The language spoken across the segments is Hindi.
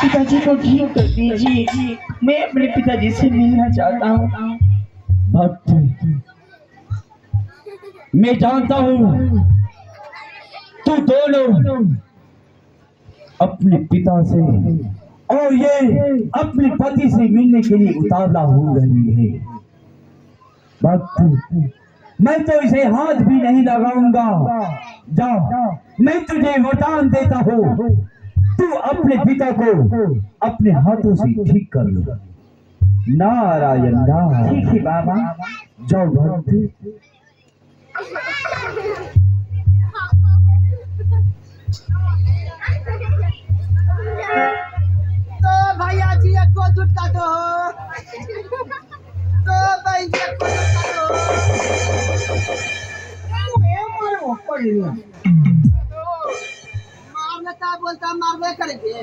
पिताजी को ठीक कर दीजिए, मैं अपने पिताजी से मिलना चाहता हूँ। भक्त, मैं जानता हूँ तू दोनों अपने पिता से और ये अपने पति से मिलने के लिए उतावला हो रही है। भक्त, मैं तो इसे हाथ भी नहीं लगाऊंगा। जा, मैं तुझे वरदान देता हूँ, तू अपने पिता को अपने हाथों से ठीक कर लो। नारायण नारायण। ठीक है बाबा। जाओ भक्त। तो भैया जी को जुटका दो, तो भाई जी को जुटका दो। मारने का बोलता मारने करेंगे।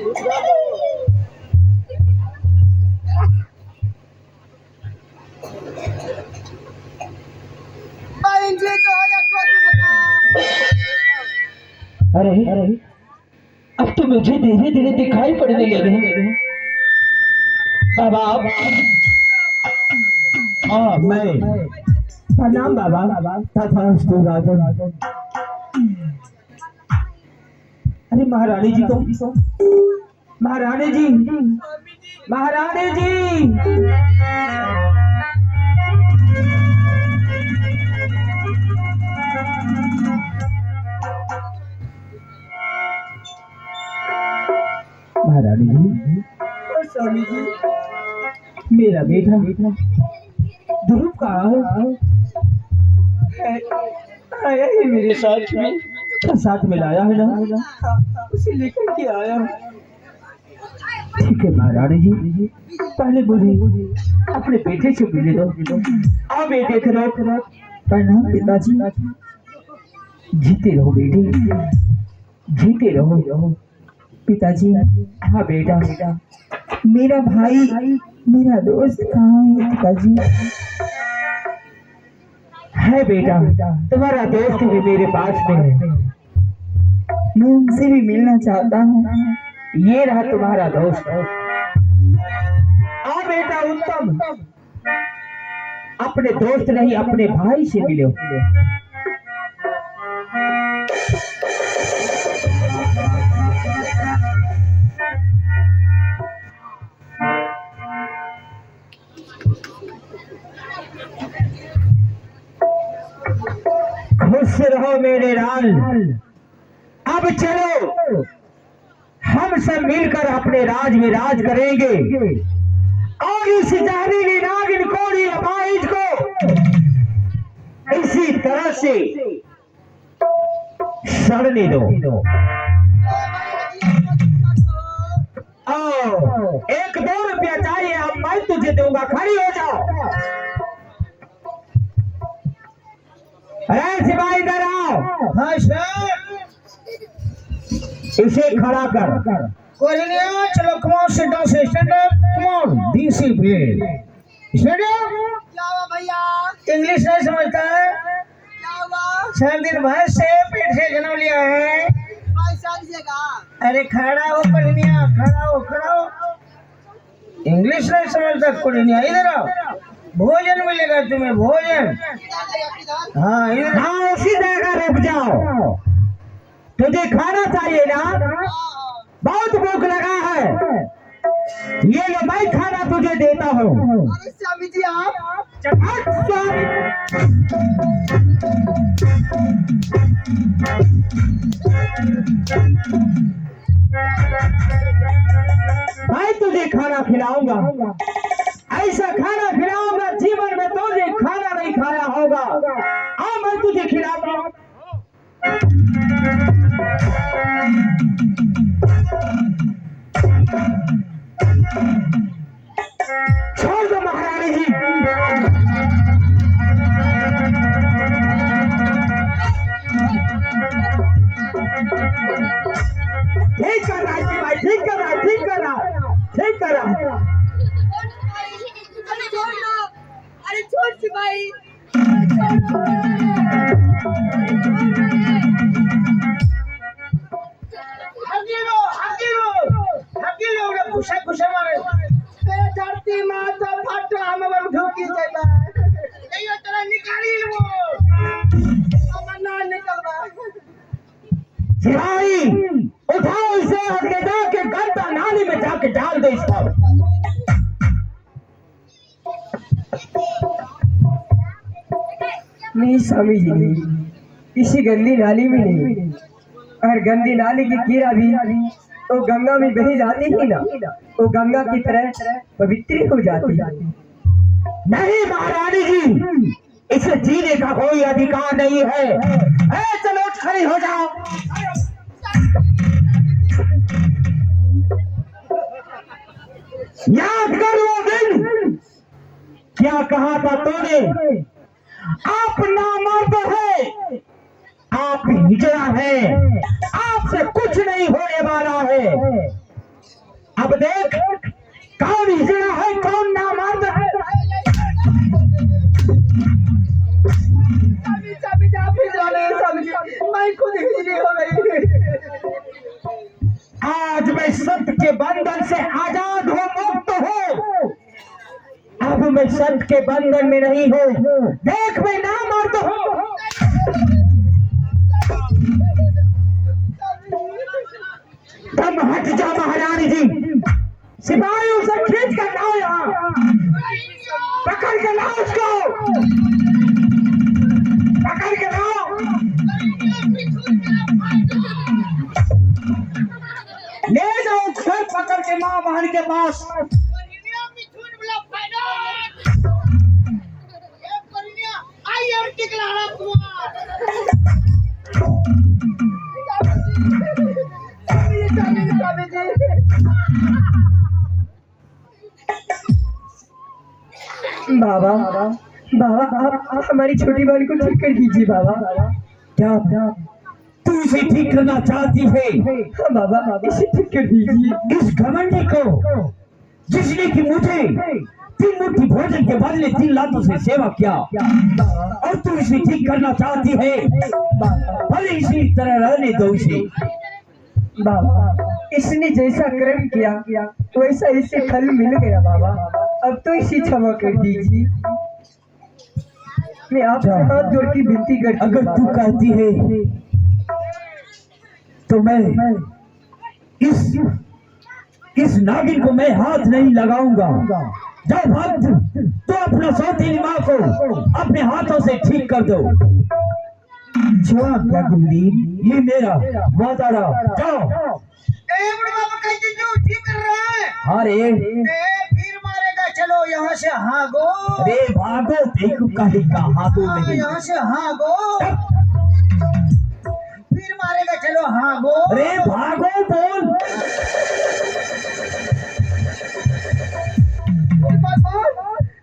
भाई जी को को जुटका। अरे अब तो मुझे धीरे धीरे दिखाई पड़ने लगे। बाबा हाँ, मैं प्रणाम बाबा। तथास्तु राजन। अरे महारानी जी तो महारानी जी, महारानी जी। महारानी जी, स्वामी जी, मेरा बेटा ध्रुव कहाँ है? आया है मेरे साथ में, साथ में लाया है ना, उसे लेकर के आया हूँ। ठीक है महारानी जी, पहले मुझे अपने बेटे से मिले दो। आओ बेटे, प्रणाम पिताजी। जीते रहो बेटे, जीते रहो पिताजी। हाँ बेटा, मेरा भाई, मेरा दोस्त कहाँ है पिताजी? है बेटा, तुम्हारा दोस्त भी मेरे पास में है, मैं उनसे भी मिलना चाहता हूँ। ये रहा तुम्हारा दोस्त। आ बेटा उत्तम, अपने दोस्त नहीं अपने भाई से मिलो। खुश रहो मेरे लाल। अब चलो हम सब मिलकर अपने राज में राज करेंगे और इस जहरीली नागिन कोड़ी अपाहिज को इसी तरह से सड़ने दो। आओ, 1-2 रुपया चाहिए, अब मैं तुझे दूंगा, खड़ी हो जाओ। अरे सिपाही इधर आओ। हाँ सर। इसे खड़ा कर। कोरिनिया, चलो come on, sit down, stand up, come on, discipline. Stand up. क्या हुआ भैया? इंग्लिश नहीं समझता है? क्या हुआ? 6 दिन भर से पेट से जन्म लिया है। पैसा दीजिएगा। अरे खड़ा हो कोरिनिया, खड़ा हो। इंग्लिश नहीं समझता कोरिनिया, इधर आओ। भोजन मिलेगा तुम्हें, भोजन। हाँ इधर। हाँ, उसी जगह रुक जाओ। तुझे खाना चाहिए ना? बहुत भूख लगा है। ये लो, मैं खाना तुझे देता हूँ। अरे स्वामी जी आप मैं तुझे खाना खिलाऊंगा, ऐसा खाना खिलाऊंगा जीवन में तुझे खाना नहीं खाया होगा। हाँ, मैं तुझे खिलाऊंगा। छोड़ दो महारानी जी। ठीक कर रहा है भाई, ठीक कर रहा। अरे छोड़ सिपाही। हकीलो घुसा घुसा मारे तेरे धरती माँ तो फटा हम अब ढोकी जाबा ये तेरा निकाली वो अब ना निकलवा सिपाही उठाओ इसे आगे जाके गंदा नाली में जाके डाल दो इसको। नहीं स्वामी जी नहीं, किसी गंदी नाली में नहीं। और गंदी नाली की कीड़ा भी वो गंगा में बही जाती ही ना, वो गंगा की तरह पवित्र हो जाती है। नहीं महारानी जी, इसे जीने का कोई अधिकार नहीं है। चलो उठ खड़ी हो जाओ। याद कर वो दिन क्या कहा था तूने? आप नामर्द है, आप हिजड़ा है, आपसे कुछ नहीं होने वाला है। अब देख कौन हिजड़ा है कौन नामर्द है। मैं खुद हिजड़ी हो गई। आज मैं सत्य के बंधन से आजाद हो, मुक्त हो। अब मैं सत्य के बंधन में नहीं हूँ। देख मैं नामर्द हूँ। तुम हट जा महारानी जी। सिपाहियों से खींच कर लाओ, यहाँ पकड़ के लाओ उसको, पकड़ के लाओ। ले जाओ घर पकड़ के माँ बहन के पास। बाबा बाबा आप हमारी छोटी बहन को ठीक कर दीजिए बाबा। क्या तू इसे ठीक करना चाहती है? हाँ बाबा इसे ठीक कर दीजिए। इस घमंडी को जिसने कि मुझे 3 मुट्ठी भोजन के बदले 3 लातों से सेवा किया, और तू इसे ठीक करना चाहती है? भले इसी तरह रहने दो इसे। बाबा इसने जैसा कर्म किया वैसा इसे फल मिल गया बाबा, अब तो इसे क्षमा कर दीजिए। मैं आपसे हाथ जोड़ के विनती करती हूँ। अगर तू कहती है तो मैं इस नागिन को मैं हाथ नहीं लगाऊंगा। जब भक्त तो अपना सौतेली माँ को अपने हाथों से ठीक कर दो। जवाब क्या कुलदीप, ये मेरा वादा रहा। जाओ। ठीक कर रहा है। अरे फिर मारेगा, चलो यहाँ से भागो। अरे भागो, देखो कहीं का हाथों नहीं। यहाँ से भागो, फिर मारेगा, चलो भागो। अरे भागो बोल।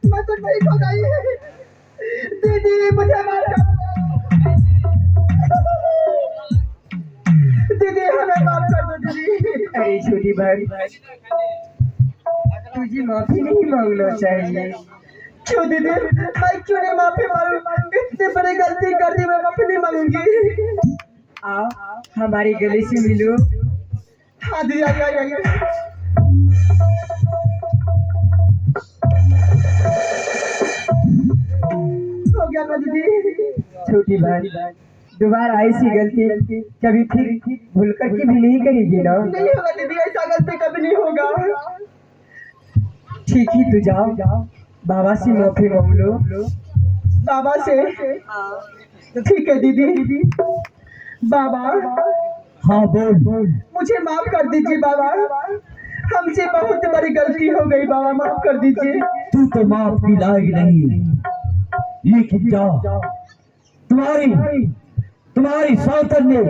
मैं तो ठीक हो गई। दीदी मुझे मारो, दीदी हमें माफ कर दो दीदी। अरे छोटी बहन तुझे माफी नहीं मांगना चाहिए। क्यों दीदी, मैं क्यों नहीं माफी मांगू? इतनी बड़ी गलती कर दी, मैं माफी नहीं मांगूंगी। आओ हमारे गले से मिलो। हाँ दीदी आइए। हो गया ना दीदी। छोटी बहन दोबारा ऐसी गलती कभी फिर भूल कर के भी नहीं करेगी ना? नहीं होगा दीदी, ऐसा गलती कभी नहीं होगा। ठीक ही तो जाओ बाबा से माफी मांग लो। बाबा से? ठीक है दीदी। बाबा हाँ बोल। मुझे माफ कर दीजिए बाबा, हमसे बहुत बड़ी गलती हो गई बाबा, माफ कर दीजिए। तू तो माफ की लायक नहीं, लेकिन जा तुम्हारी सौतन ने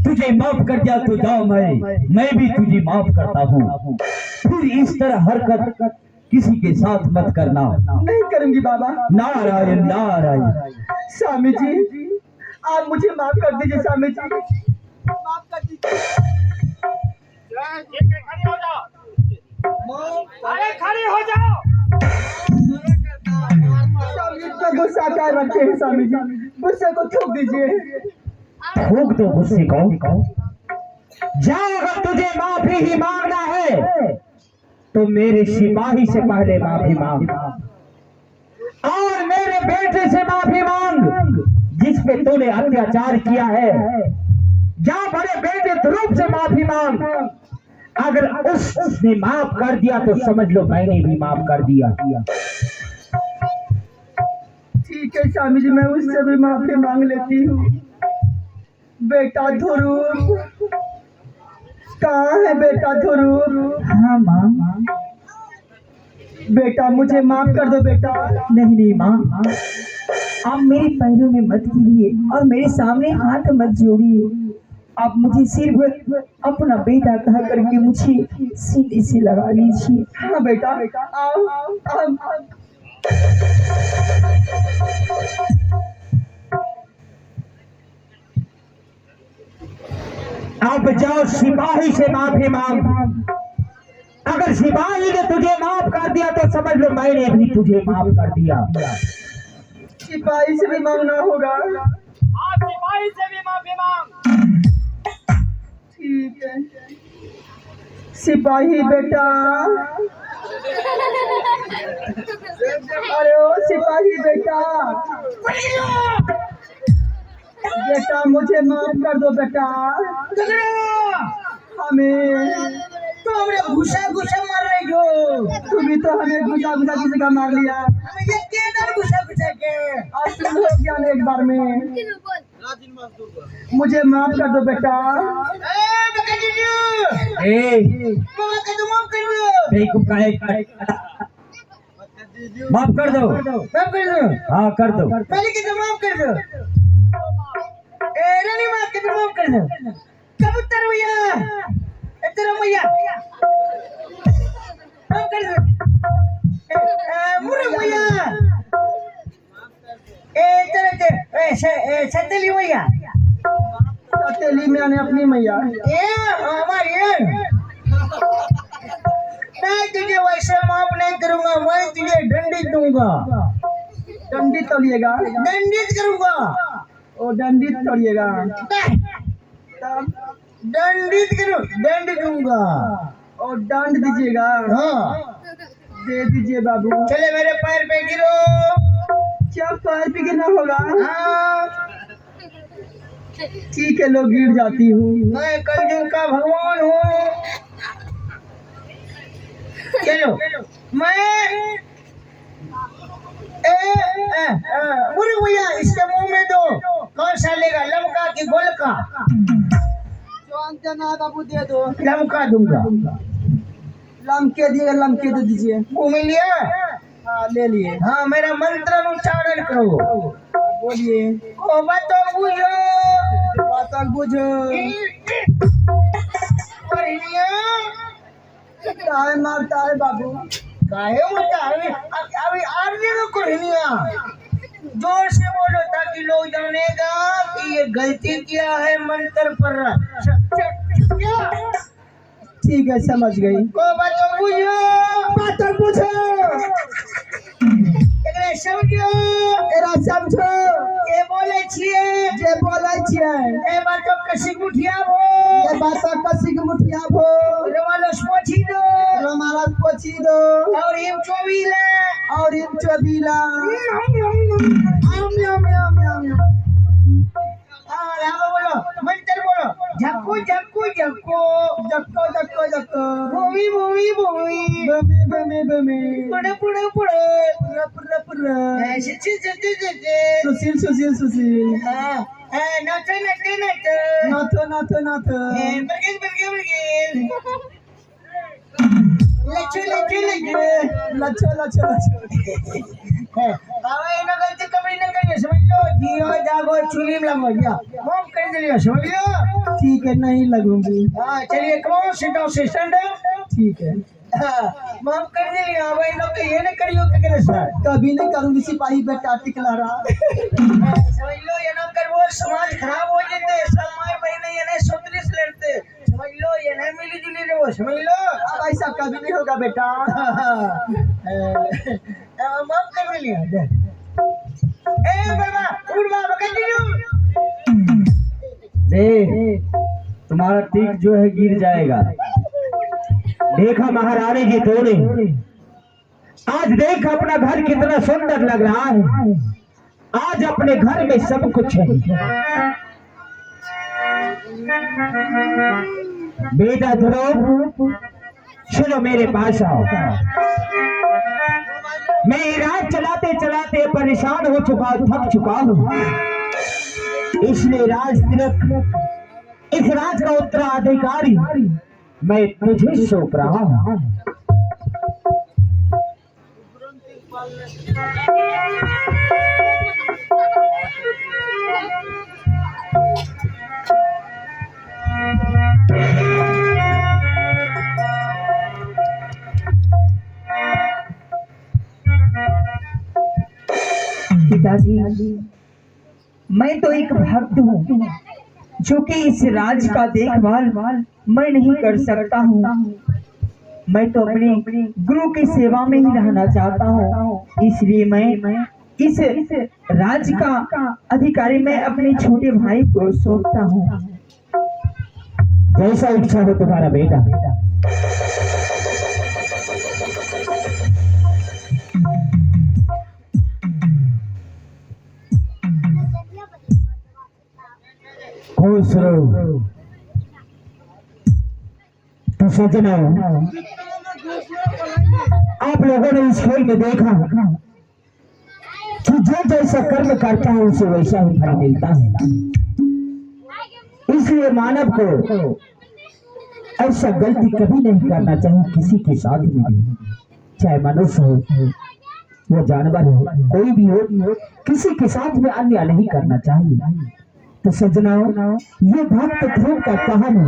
तुझे माफ कर दिया तो जाओ, मैं भी तुझे माफ करता हूँ। फिर इस तरह हरकत किसी के साथ मत करना। नहीं करूंगी बाबा। नारायण नारायण। स्वामी जी आप मुझे माफ कर दीजिए, स्वामी जी माफ कर दीजिए। अरे खड़ी हो जाओ। स्वामी इतना गुस्सा क्या रखते हैं स्वामी जी, गुस्से को थूक दीजिए। थूक दो गुस्से को। जा, अगर तुझे माफी ही मांगना है तो मेरे सिपाही से पहले माफी मांग और मेरे बेटे से माफी मांग जिस पे तूने अत्याचार किया है। जा बड़े बेटे ध्रुव से माफी मांग। अगर उसने माफ कर दिया तो समझ लो मैंने भी माफ कर दिया। ठीक है स्वामी जी, मैं उससे भी माफी मांग लेती हूँ। बेटा ध्रुव कहाँ है? बेटा ध्रुव। हाँ माँ। बेटा मुझे माफ कर दो बेटा। नहीं नहीं माँ, आप मेरे पैरों में मत गिरिए और मेरे सामने हाथ मत जोड़िए। आप मुझे सिर्फ अपना बेटा कह करके मुझे सीने से लगा लीजिए। हाँ बेटा आओ आओ। अब जाओ सिपाही से माफी मांग। अगर सिपाही ने तुझे माफ कर दिया तो समझ लो मैंने भी तुझे माफ कर दिया। सिपाही से भी मांगना होगा? हाँ, सिपाही से भी माफी मांग। ठीक है सिपाही बेटा। अरे ओ सिपाही बेटा, बेटा मुझे माफ कर दो बेटा। हमें तो हमने घुसा घुसा मार रही हो। तुम भी तो हमें घुसा घुसा किसी का मार लिया। हमें ये क्या डर घुसा घुसा के? आज तुम हो गया ना एक बार में। मुझे माफ कर दो बेटा। बका जीजू, ए मामा का तो माफ कर दो। बेवकूफ काहे माफ कर दो। माफ कर दो। हाँ कर दो। पहले के तो माफ कर दो। रानी माँ के तो माफ कर दो। कबूतर भैया, तेरा भैया माफ कर दो। मुर्ग भैया, सतेली भैया, सतेली में आने अपनी मैया। हमारी मैं तुझे वैसे माफ नहीं करूंगा, मैं तुझे दंडित दूंगा। दंडित तोड़िएगा? दंडित करूंगा। ओ दंडित तोड़िएगा? दंडित करूं, दंड दूंगा। और दंड दीजिएगा? हाँ दे दीजिए बाबू। चले मेरे पैर पे गिरो। क्या पैर पे गिरना होगा? हाँ, ठीक है लो गिर जाती हूँ। मैं कलयुग का भगवान हूँ। चलो मैं मुर्ग भैया इसके मुंह में दो। कौन सा लेगा, लमका की गोलका? बाबू दे दो। लमका दूंगा। लमके दिए, लमके दे दीजिए। मुंह में लिया? हाँ ले लिए। हाँ, मेरा मंत्र उच्चारण करो। बोलिए। ओ बातों बुझो, बात बुझो। काहे मारता है बाबू? काहे मरता है? अभी आरने को कुर्निया जोर से बोलो ताकि लोग जानेगा कि ये गलती किया है मंत्र पर। ठीक है समझ गई। को बातों बुझो, बात बुझो। एकरे समझो, एरा समझो। ए बोले छिए, जे बोले छिए ए बातों कसी मुठियाबो, ये बात कसी के मुठिया भो। रमालो पोछी दो, रमाला पोछी दो। और हिम चोवीले, और इन चबीला। बोलो मंत्र बोलो। झक्कू झक्कू झक्कू, जक्को जक्को जक्को। भूमि भूमि भूमि, बमे बमे बमे। पुड़े पुड़े पुड़े, पुरा पुरा पुरा। सुशील सुशील सुशील। नचे नचे नचे, नाथो नाथो नाथो। बरगेज बरगेज बरगेज, लच्छो लच्छो लच्छो। लच्छो लच्छो लच्छो। હવે એનો ગલતી કબડી ન કરીએ, સમજ લો। જીઓ જાગો ચુલીમ लगो जा, माफ कर दिलियो, समझ लियो। ठीक है नहीं लगूंगी। हाँ चलिए, कमाओ सिट डाउन स्टैंड। ठीक है माफ कर दिलियो। अब इन लोग ये न करियो के करे सर, कभी नहीं करूंगी। सिपाही बेटा टिकला रहा। समझ लो। ये ना करवो समाज खराब हो जते। सब माय बहन ये ने सोतरीस लड़ते, समझ लो। ये नहीं मिली जुली रहो, समझ लो। अब ऐसा कभी नहीं होगा बेटा। माफ कर दिलियो। ए बाबा उड़ बाबा कंटिन्यू। तुम्हारा टिक जो है गिर जाएगा। देखा महारानी जी तूने, आज देख अपना घर कितना सुंदर लग रहा है। आज अपने घर में सब कुछ है। बेटा ध्रुव, सुनो मेरे पास आओ। मैं राज चलाते चलाते परेशान हो चुका, थक चुका हूँ। इसलिए राज तिलक, इस राज का उत्तराधिकारी मैं तुझे सौंप रहा हूँ। पिताजी, मैं तो एक भक्त हूँ जो कि इस राज का देखभाल मैं नहीं कर सकता हूँ। मैं तो अपने गुरु की सेवा में ही रहना चाहता हूँ। इसलिए मैं इस राज का अधिकारी मैं अपने छोटे भाई को सौंपता हूँ। जैसा इच्छा हो तुम्हारा बेटा। खुश रहो। तो सजना, आप लोगों ने इस खेल में देखा कि जो जैसा कर्म करता है उसे वैसा ही फल मिलता है। इसलिए मानव को ऐसा गलती कभी नहीं करना चाहिए किसी के साथ भी, चाहे मनुष्य हो, वो जानवर हो, कोई भी हो, किसी के साथ में अन्याय नहीं करना चाहिए। तो सज्जनों, ये भक्त ध्रुव का कहानी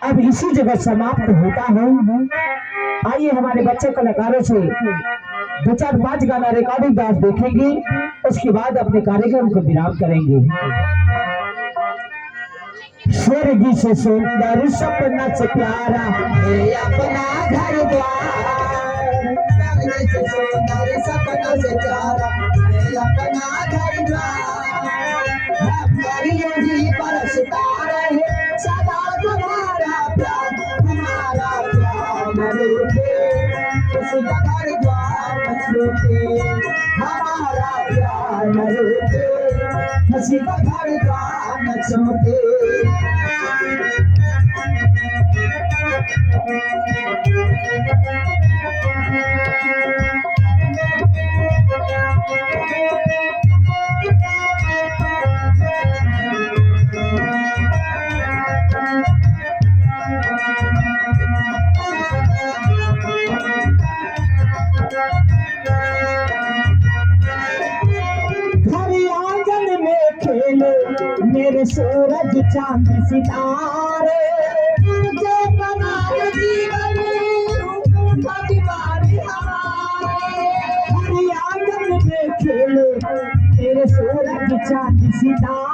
अब इसी जगह समाप्त होता है। आइए हमारे बच्चे कलाकारों से 2-4-5 गाना रिकॉर्डिंग डांस देखेंगे, उसके बाद अपने कार्यक्रम को विराम करेंगे। स्वर्ग से सुंदर सपना से प्यारा अपना घर द्वार, स्वर्ग से सुंदर सपना से प्यारा अपना घर द्वार, यही बरसता रहे सदा तुम्हारा प्यार, तुम्हारा प्यार न रूठे, उसका घर द्वार न छूटे, हमारा प्यार न रूठे, किसी का घर द्वार न छूटे। मेरे सूरज चांद सितारे, मुझे बनाए जीवन दीवार हमारे, हरी आंगन में खेले मेरे सूरज चांद सितारे।